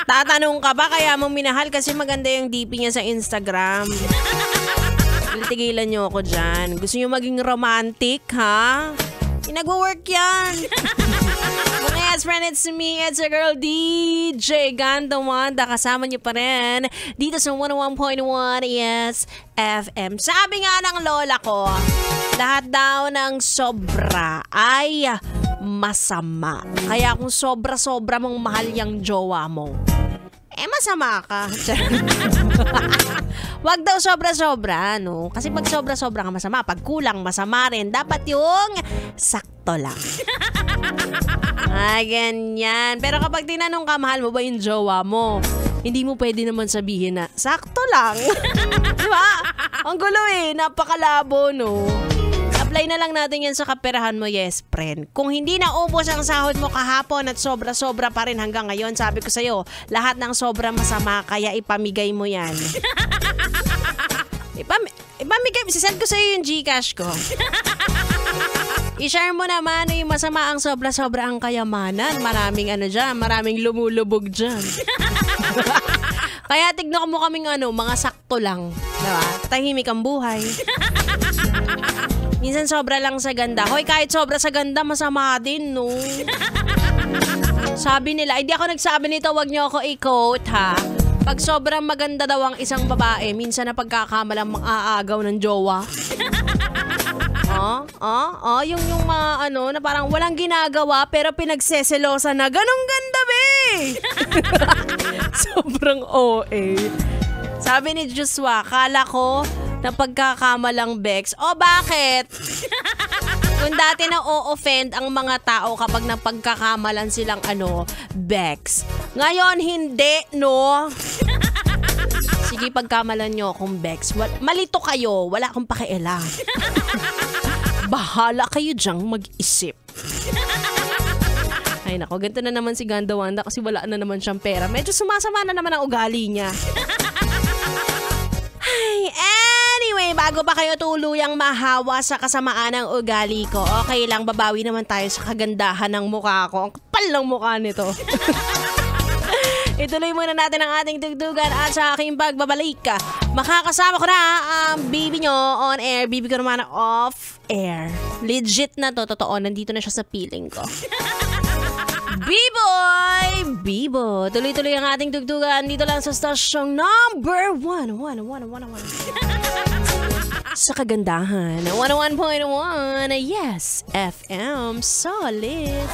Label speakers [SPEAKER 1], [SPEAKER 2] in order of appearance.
[SPEAKER 1] Tatanong ka ba kaya mo minahal kasi maganda yung DP niya sa Instagram? Tigilan niyo ako dyan. Gusto niyo maging romantic, ha? Nagwo-work yan. Mga yes, friend, it's me. It's your girl, DJ Ganda Wanda. Kasama niyo pa rin dito sa 101.1 Yes FM. Sabi nga ng lola ko, lahat daw ng sobra ay masama. Kaya kung sobra-sobra mong mahal yung jowa mo, masama ka. Wag daw sobra-sobra, no? Kasi pag sobra-sobra ka masama, pag kulang masama rin. Dapat yung sakto lang. Ganyan. Pero kapag tinanong ka, mahal mo ba yung jowa mo? Hindi mo pwede naman sabihin na, sakto lang. Diba? Ang gulo napakalabo, no? Apply na lang natin yan sa kaperahan mo, yes, friend. Kung hindi naubos ang sahod mo kahapon at sobra-sobra pa rin hanggang ngayon, sabi ko sa'yo, lahat ng sobra masama, kaya ipamigay mo yan. Ipamigay, sisend ko sa'yo yung Gcash ko. I-share mo naman yung masama ang sobra-sobra ang kayamanan. Maraming dyan, maraming lumulubog dyan. Kaya tignan mo kaming mga sakto lang. Diba? Tahimik ang buhay. Minsan sobra lang sa ganda. Hoy, kahit sobra sa ganda, masama din, no? Sabi nila, hindi ako nagsabi nito, wag niyo ako i-quote, ha? Pag sobrang maganda daw ang isang babae, minsan na pagkakamalang mang-aagaw ng jowa. Yung mga na parang walang ginagawa pero pinagseselosa na ganong ganda, be! Sobrang OA. Sabi ni Joshua, kala ko na pagkakamalang Bex. O bakit? Kung dati na o-offend ang mga tao kapag napagkakamalan silang Bex. Ngayon hindi, no? Sige, pagkamalan nyo akong Bex. Malito kayo, wala akong pakialam. Bahala kayo dyang mag-isip. Ay nako, ganito na naman si Ganda Wanda kasi wala na naman siyang pera. Medyo sumasama na naman ang ugali niya. Anyway, bago pa kayo tuluyang mahawa sa kasamaan ng ugali ko, okay lang, babawi naman tayo sa kagandahan ng mukha ko. Ang kapal ng mukha nito. Ituloy muna natin ang ating tugtugan at sa aking pagbabalik, makakasama ko na ang bibi nyo on air, bibi ko naman off air. Legit na to, totoo, nandito na siya sa piling ko. B-Boy! Bibo! Tuloy-tuloy ang ating tugtugan dito lang sa stasyong number 1. Sa kagandahan. 101.1 Yes FM Solid.